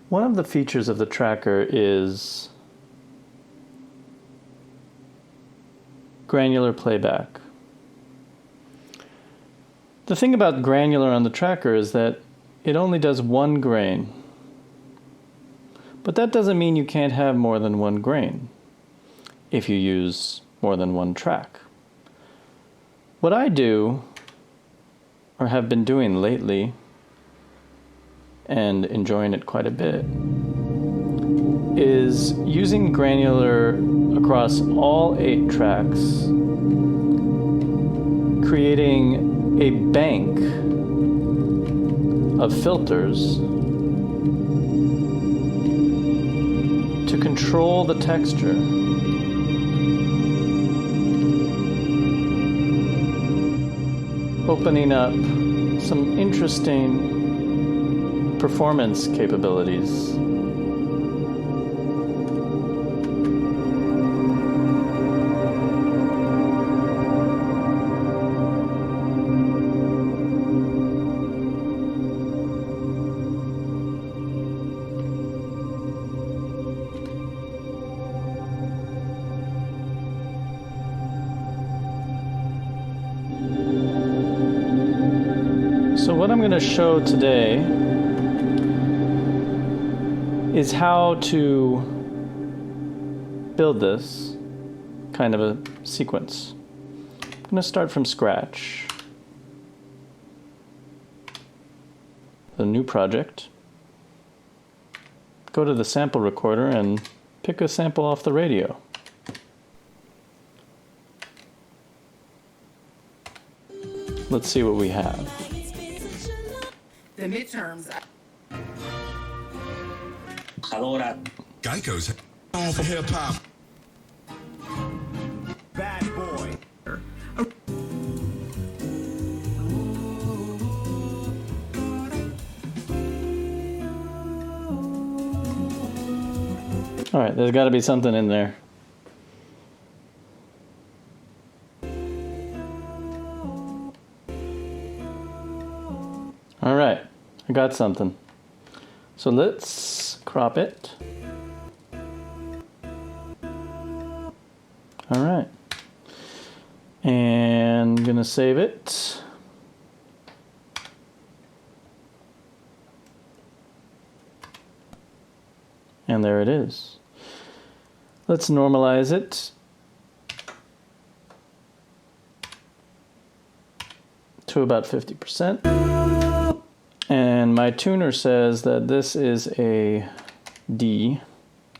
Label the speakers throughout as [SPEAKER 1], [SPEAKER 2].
[SPEAKER 1] One of the features of the tracker is granular playback. The thing about granular on the tracker is that it only does one grain. But that doesn't mean you can't have more than one grain if you use more than one track. What I do, or have been doing lately, and enjoying it quite a bit, is using granular across all 8 tracks, creating a bank of filters to control the texture. Opening up some interesting performance capabilities. So what I'm going to show today is how to build this kind of a sequence. I'm going to start from scratch. A new project. Go to the sample recorder and pick a sample off the radio. Let's see what we have.
[SPEAKER 2] The midterms.
[SPEAKER 3] Geico's on for hip hop.
[SPEAKER 2] Bad boy.
[SPEAKER 1] All right, there's got to be something in there. All right, I got something. So let's crop it. All right. And I'm gonna save it. And there it is. Let's normalize it to about 50%. And my tuner says that this is a D,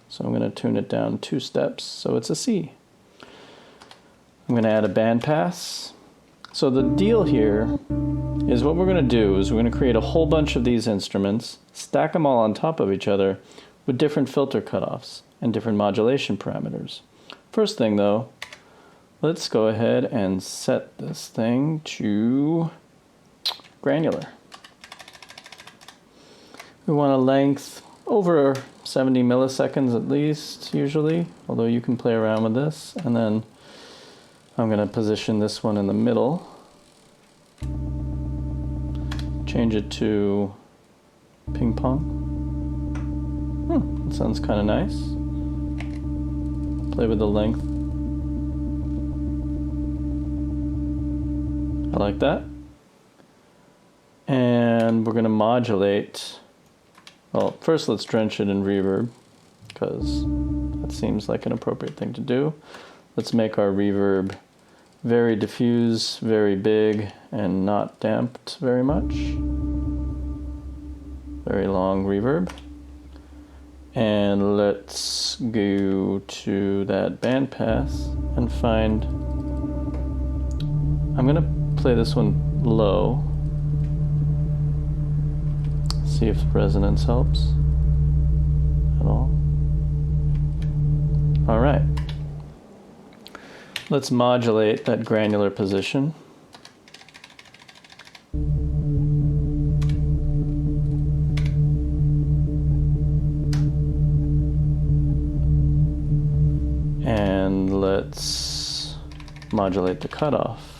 [SPEAKER 1] so I'm going to tune it down 2 steps, so it's a C. I'm going to add a bandpass. So the deal here is what we're going to do is we're going to create a whole bunch of these instruments, stack them all on top of each other with different filter cutoffs and different modulation parameters. First thing though, let's go ahead and set this thing to granular. We want a length over 70 milliseconds at least, usually, although you can play around with this. And then I'm going to position this one in the middle. Change it to ping pong. That sounds kind of nice. Play with the length. I like that. And we're going to modulate. Well, first let's drench it in reverb, because that seems like an appropriate thing to do. Let's make our reverb very diffuse, very big, and not damped very much. Very long reverb. And let's go to that bandpass and find... I'm going to play this one low. See if resonance helps at all. All right. Let's modulate that granular position. And let's modulate the cutoff.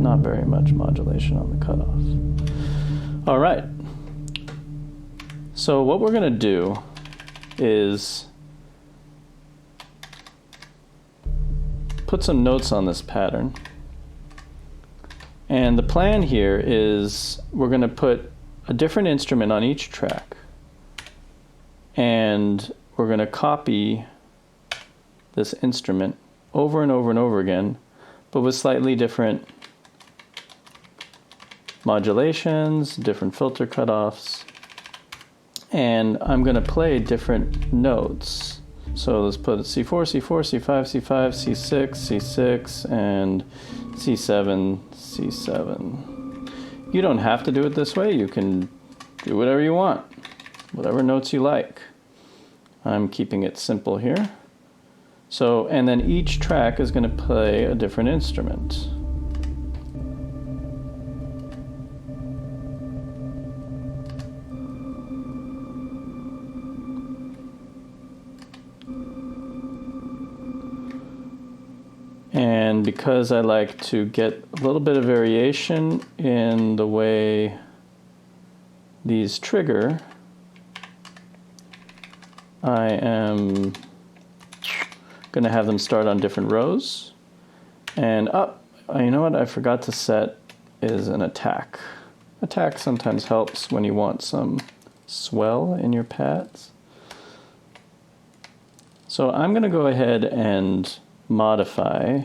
[SPEAKER 1] not very much modulation on the cutoff. All right. So what we're going to do is put some notes on this pattern. And the plan here is we're going to put a different instrument on each track. And we're going to copy this instrument over and over and over again, but with slightly different modulations, different filter cutoffs. And I'm going to play different notes. So let's put C4, C4, C5, C5, C6, C6, and C7, C7. You don't have to do it this way. You can do whatever you want, whatever notes you like. I'm keeping it simple here. So, and then each track is going to play a different instrument. And because I like to get a little bit of variation in the way these trigger, I am going to have them start on different rows. And you know what I forgot to set is an attack. Attack sometimes helps when you want some swell in your pads. So I'm going to go ahead and modify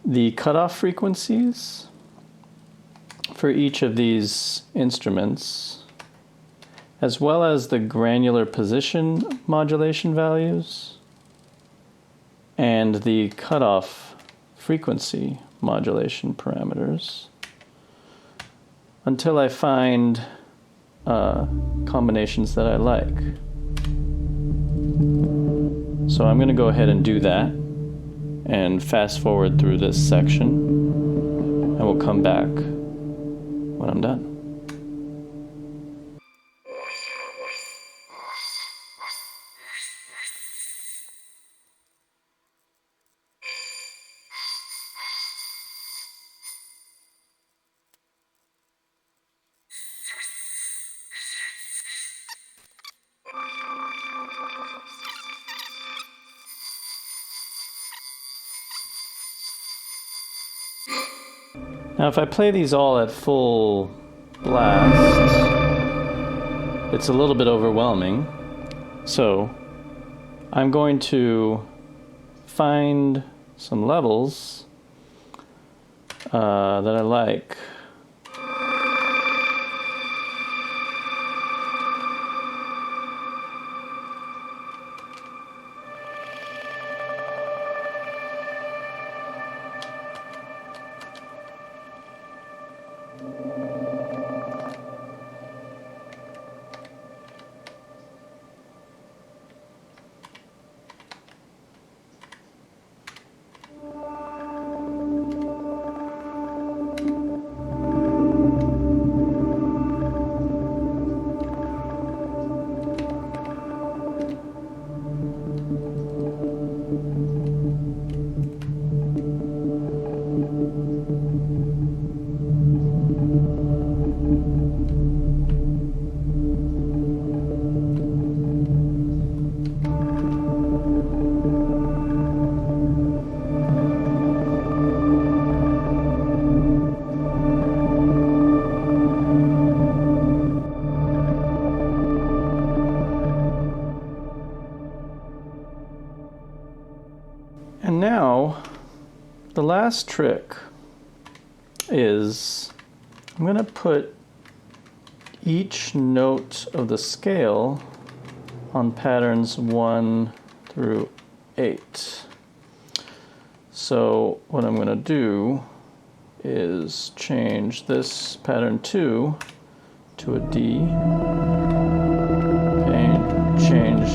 [SPEAKER 1] the cutoff frequencies for each of these instruments, as well as the granular position modulation values and the cutoff frequency modulation parameters, until I find combinations that I like. So I'm going to go ahead and do that and fast forward through this section, and we'll come back when I'm done. Now if I play these all at full blast, it's a little bit overwhelming. So I'm going to find some levels that I like. And now, the last trick is I'm going to put each note of the scale on patterns 1 through 8. So what I'm going to do is change this pattern 2 to a D, and change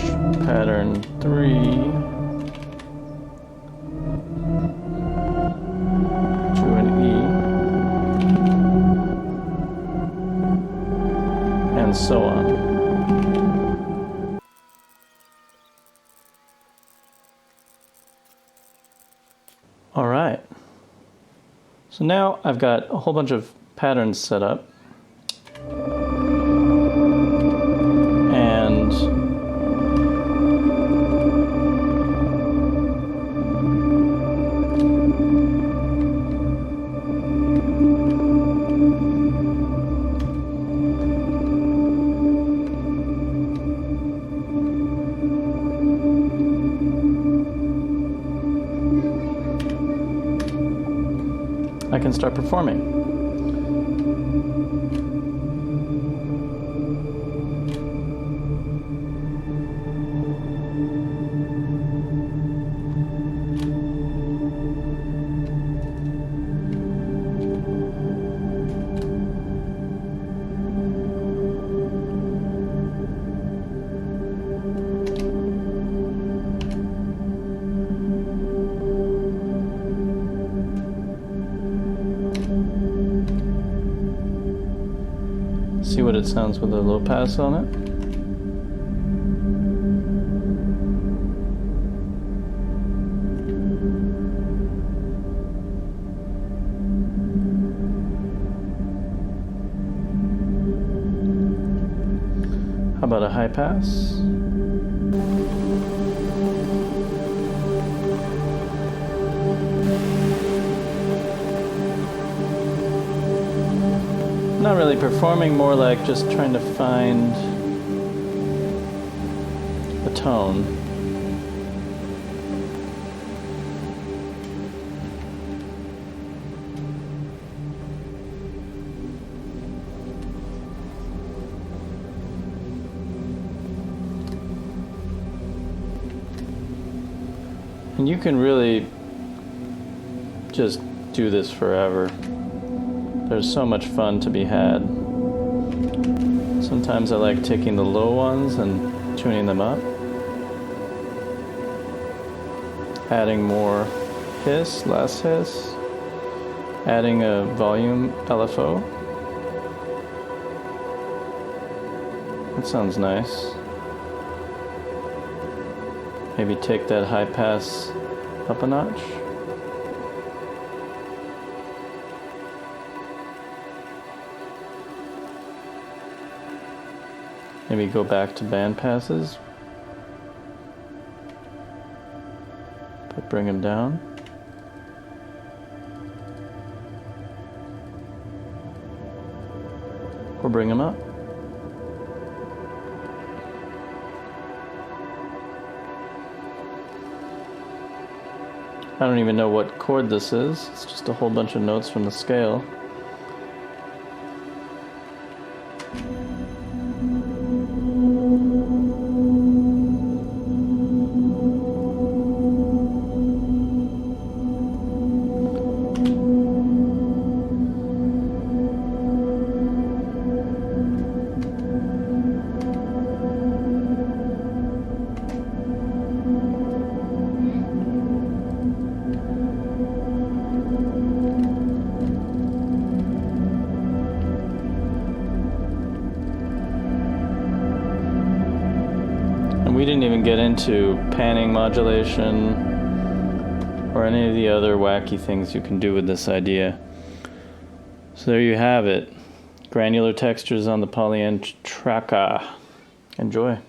[SPEAKER 1] pattern 3 and so on. All right. So now I've got a whole bunch of patterns set up. And I can start performing. See what it sounds with a low pass on it. How about a high pass? Not really performing, more like just trying to find a tone. And you can really just do this forever. There's so much fun to be had. Sometimes I like taking the low ones and tuning them up. Adding more hiss, less hiss. Adding a volume LFO. That sounds nice. Maybe take that high pass up a notch. Maybe go back to band passes, but bring them down. Or bring them up. I don't even know what chord this is. It's just a whole bunch of notes from the scale. We didn't even get into panning modulation or any of the other wacky things you can do with this idea. So there you have it. Granular textures on the Polyend tracker. Enjoy.